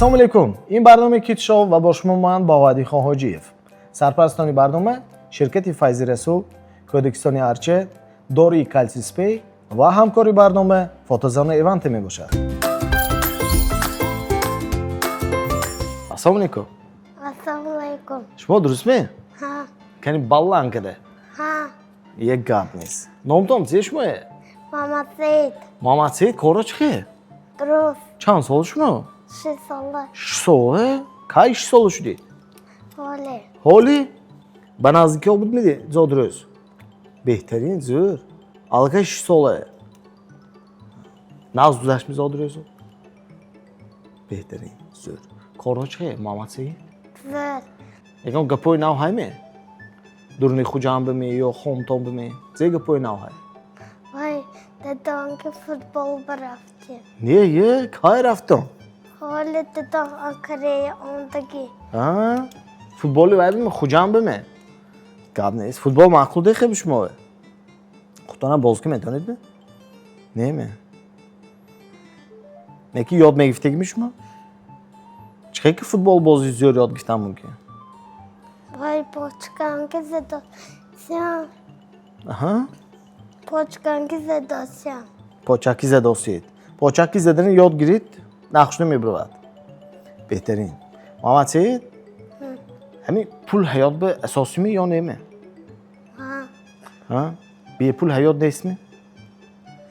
ассалому алайкум. Ин барномаи Kit Show ва бо шумо ман Бовадихон Ҳоҷиев. Сарпарастони барнома ширкати Файзи Расул, Кодекистони Арче, Дории Калси Спей ва ҳамкори барнома Фотозона Иванте мебошад. Ассалому алайкум. Ассалому алайкум. Шумо дурустме? Ҳа. Кани балланд када. Ҳа. Як гап нест. Номтон чие шумоe? Мамад Саид. Мамад Саид коро чӣ? Дуруст. Чанд сол шумо? 6 сола. 6 сол? Кай 6 сол шудед? Ҳоле. ҳолӣ ба наздики ҳо буд меди зодирӯз беҳтарин зӯр аллакай 6 солае наз гузаштми зодирӯзо беҳтарин зӯр корҳо чӣ Мамад Саид Зӯр. ягон гапои нав ҳайме дурни хуҷам биме ё хомтон биме зе гапои нав ҳай Вай, дадам ки футбол барафтим. не кай рафтон Ҳоле дадам Анкарея ондагӣ. футболи вай биме хуҷам биме гап нест футбол маъқул дехеби шумове худтонам бозкӣ метавонед ме неме неки ёд мегифтегими шумо чӣ ки футбол бозӣ зӯр ёд гифтан мумкин Вай, почканки задосям. аҳа Почканки задосям. почаки задосиед почаки задани ёд гирид нақш намебиравад беҳтарин Мамад Саид ҳамин пул ҳаёт ба асосиме ё неме Ҳа. бепул ҳаёт нестме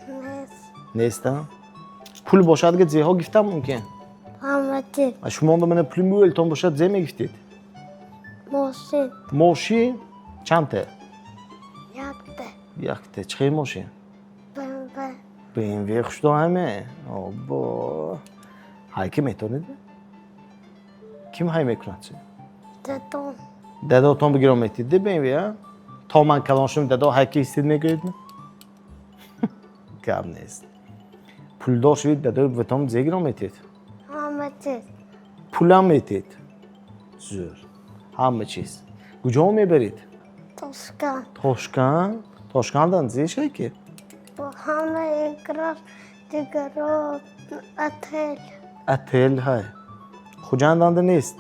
Нест. неста пул бошад ки зеҳо гифтан мумкин Ҳаматид. шумо ба мана пули мӯелтон бошад зе мегифтед Мошин. мошин чандте Якте. якте чӣ хел мошин БМВ. BMW хушто ҳаме обо ҳай ки метавонед ким ҳай мекунад Дадам. дадотон бигирон метид BMW то ман калон шум дадо ҳай ки истед мегӯед гап нест пулдор шавид дадои буватон зе гирон метид Ҳаматид. пулам метид зӯр ҳама чиз куҷо мебарид Тошкан. тошкандан зе шай ки Бо ҳама играш дигаро отель. отел ҳай хуҷанданда нест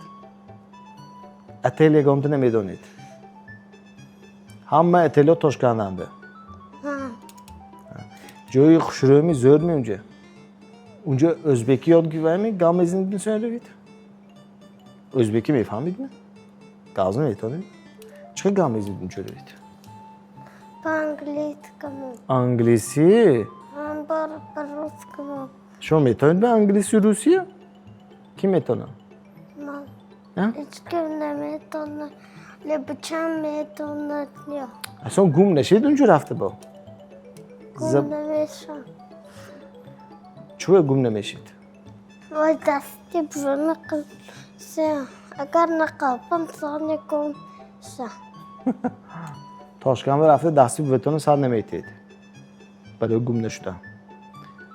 отел ягонта намедонед ҳама отелҳо тошканданда Ҳа. ҷои хушрӯми зӯрми унҷа унҷа o'zbeki ёд гивайми гамезин бисонравид o'zbeki мефаҳмидми газм метонед чӣ гамезин унҷаравид По-английскому. англисӣ По-русскому. шумо метавонед ба англисӣ русия ки метавонад Ман. А? Ҳеҷ ким наметавонад. Либо чанд метавонад ё. аслан гум нашид унҷа рафта бо Гум намешам. чӯ гум намешид Вай, дасти бро нақабсам. Агар нақабам сани гум шам. тошканда рафта дасти буватону сар наметед барои гум нашудан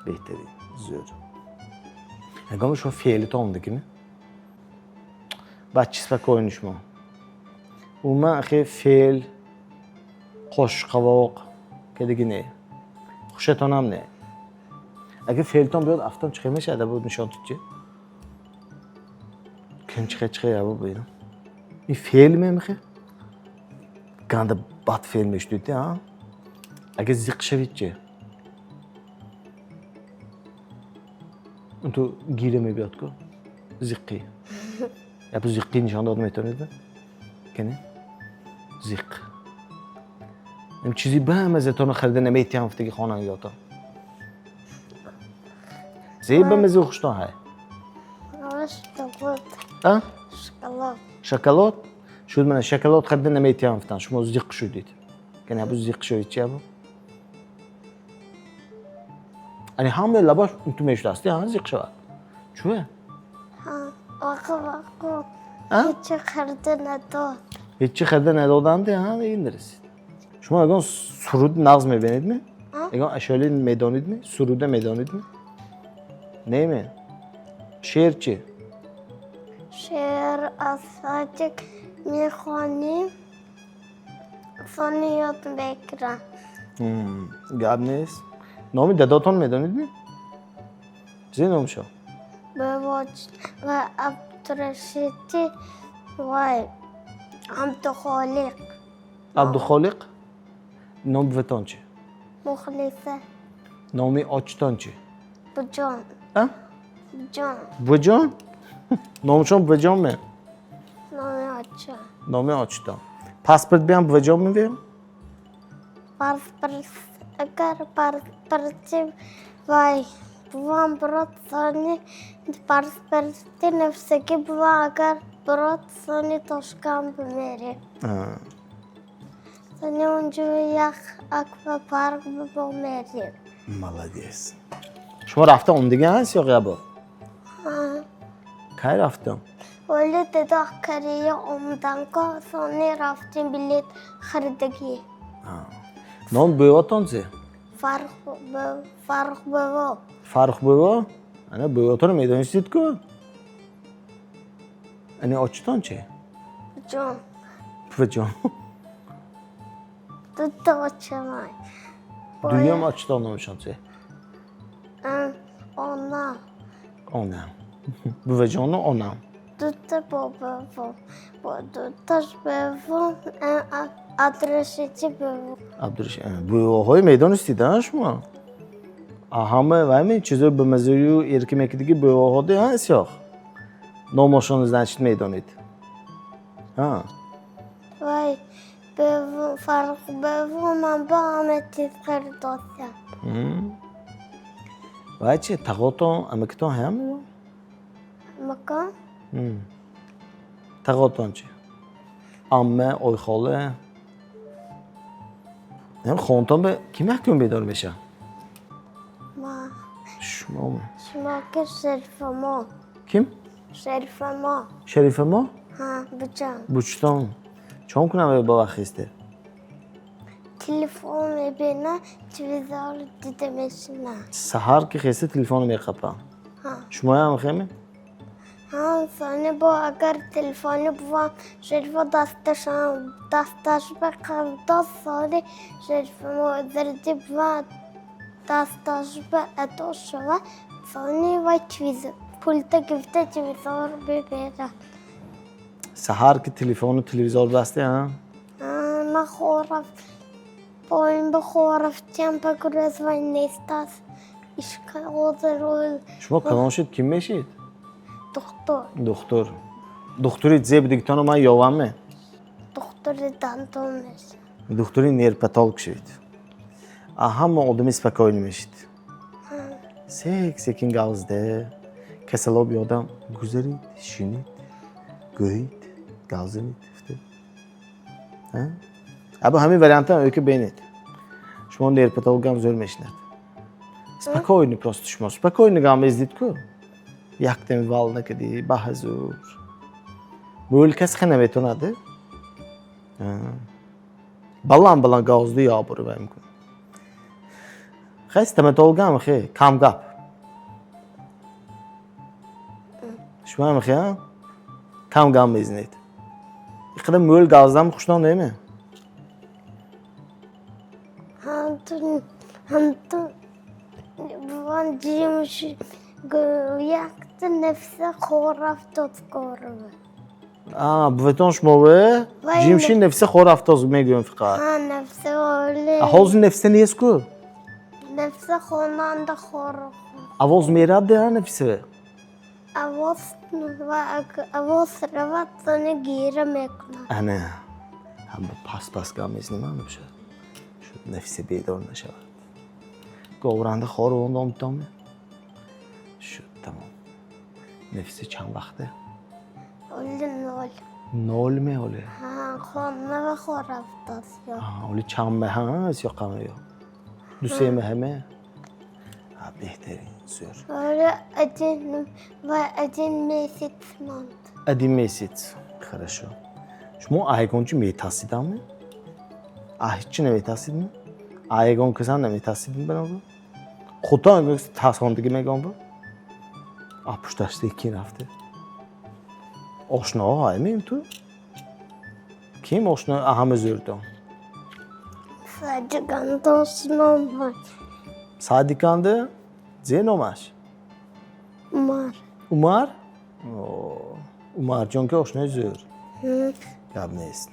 беҳтарин зӯр ягоми шумо феълитон ондагиме бачи спокойни шумо умуман ахе феъл қошқавоқ кадиги не хушатонам не агар феълитон биёд афтон чӣ хел мешавад абуд нишон тучи ким чӣ абуд бинам ин феъл мемехе ганда бад феъл мешудед а агар зиқ шавид чӣ то гире мебиёд ку зиққӣ япо зиққӣ нишон дод метавонед кане зиқ ин чизи бамазатон харида наметиҳам ҳафтаги хонагиётон зе бамазе хуштон ҳай Шоколад. а Шоколад. шоколад шуд мана шоколад харида наметиҳам ҳафтан шумо зиқ шудед кане абу зиқ шавид чи абу ани ҳамаи лабаш ту мешудасти зиқ шавад чӯе Ҳа. Вақо. А? Ҳеҷ харида надод. ҳеҷ харида надоданди ин расид шумо ягон суруд нағз мебинедми ягон ашъори медонидми суруда медонидми неме шеър чӣ Шеър аз саҷик мехонем. Сони ёд мегирам. гап нест номи дадотон медонидми чизе номшо بواج و عبدالرشیدی و عبدالخالق عبدالخالق نام بوتان چی؟ مخلصه نامی آچتان چی؟ بجان ها؟ جان بوجان؟ نامشون بوجان می؟ نامی آچه نامی آچتان پاسپورت بیام بوجان میویم؟ پرس اگر پرسی وای بوام برات سانی پرسپرتی نفسکی بوام اگر برات سانی تاشکم بمیری سانی اونجا یک اکوا پارک بمیری مالادیس شما رفته اون دیگه هست یا قبل؟ کی رفتم؟ ولی تداخلی اومدن که سانی رفتیم بلیت خریدگی نام بواتان چی؟ فرق بوا فرق بوا؟ انا بواتان میدانستید که؟ اینی آچتان چی؟ جان بوجان دوتا چمای دویم آچتان نامشان چی؟ آنا آنم بوجان و آنم دوتا با دوتاش بوا عبدالرشیدی بوا عبدالرشید بواهای میدانستید ها شما؟ همه و همین چیزا به مزوی و ارکی دیگه بواها ده هست یا؟ نامشان زنشت میدانید ها وای بوا فرق بوا من با همه چیز خریداتیم و چی تقاطع امکتان هم مکان تقاطع چی عمه آی خاله هم خونتان به کی محکوم بیدار میشه ما شما که شریف ما کیم شریف ما شریف ما ها بجان بوچتان چون کنم با وقیسته تلفن میبینه تلویزیون دیده میشینه سحر که خسته تلفن میخپم ها شما هم خیمه ها سانی با اگر تلفنی بوام شریف دستش بقم دست سالی شریف ما زردی بوام دستش به اتوش و سانی و پولتا گفته تلویزیون ببینه سحر که تلفن و تلویزیون بسته ها ما خورف پایین بخورفتیم بگرز و نیست است شما کدام شد کیم میشید دکتر دکتری زیب دیگتانو من یاوامه دکتر دندون میشه دکتری نیرپتالک شوید همه آدمی سپکایلی میشید سکین گازده کسلاب یادم گذارید شینید گویید گازنید ابا همین وریانت هم öykü بینید شما نیرپتالک هم زور میشند سپکایلی پروست شما سپکایلی گام ازدید کو یکتم وال نکدی بحضور böyle کس خنه میتونه بلان گازده یابرو بهم کن خیلی استمتولگم خیلی کام گپ شما هم خیلی کام گام میزنید İkide möl gazdan kuştan değil mi? Hantun buvan cimiş yaktı nefse korafta korve. بفتان شما به وای جیمشین نفسه خور افتاز میگویم فقط Ha nefse öyle. حوز نفسه نیست کو Nefse konanda korve. حوز میراد ده نفسه Avos ravat sana giyre mekna. انا هم پاس گام میزنیم هم بشه شد نفسه بیدار نشود گورنده خور و اون دامه شد تمام نفسه چند وقته Öyle nol. نول می اوله Ha konna ve koraftas ya. اولی چند به هست یا قمه یا دوسته مهمه بهترین زور Öyle acın mesit mant. قدیم میسید хорошо شما آهگونچی میتاسیدم می؟ آهیچی نمیتاسیدم؟ آهگون کسان نمیتاسیدم بنابرای؟ خودتا اگه تاسخوندگی میگم با؟ پشتاشته کی رفته؟ آشنا های میم تو؟ کیم آشنا همه زوردم؟ Sadece gandosum var. صادقانده؟ زینومش؟ Var. Umar? Umarjon که آشنای زور گپ نیست.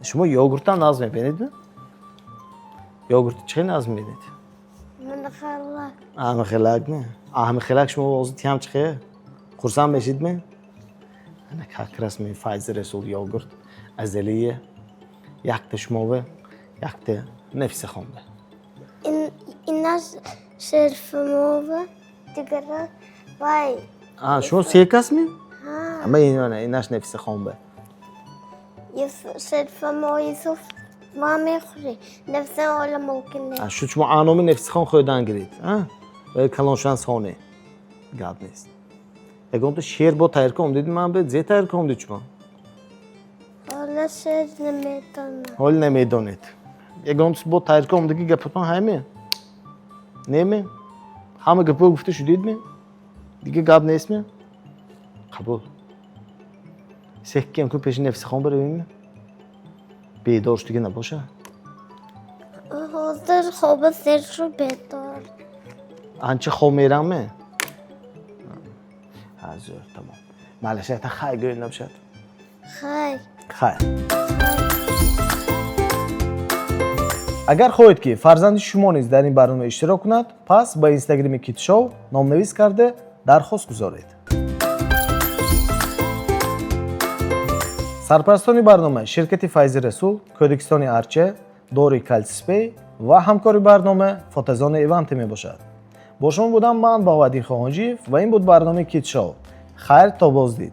شما یogurttan ناز میبینید؟ یogurt چه ناز میبینید؟ من خلا اهم خلاق نه. اهم خلاق شما واسه تیم چه؟ خورسان بشید می؟ انا کاکراس می فایز رسول یogurt ازلیه. یک شما و یک نفس خونده. ایناش شرف موه دیگره وای شما سیکاس می؟ اما ایناش نفس خونده. شرف موه یوسف ما میخوری نفس اول ممکن نه شو شما آنومی نفس خون خودان گرید. و کلان شانس خونه. گپ نیست. اگه تو شیر با تایر کم دید من به زی تایر کم دید شما. حالا شیر نمیتونم حال نمیدونید. اگه تو با تایر کم دیگه گپتون همه. نمی؟ همه گپو گفته شدید می؟ دیگه گپ نیست می؟ قبول. سکیم که پیش نفس خون بریم. بیدارش دیگه نباشه. حاضر خواب سر رو بیدار آنچه خوب میرم می؟ حاضر تمام. مالشه تا خیلی گوی نباشد. خیر خیر. اگر خواهید که فرزند شما نیز در این برنامه اشتراک کند، پس با اینستاگرام کیت شو نامنویس کرده درخواست گذارید. سرپرستان برنامه شرکت فایز رسول، کودکستان ارچه، دوری کالسپی و همکاری برنامه فوتزون ایونت می باشد. با شما بودم من بابادی خواهانجیف و این بود برنامه کیت شو. خیر تا بازدید.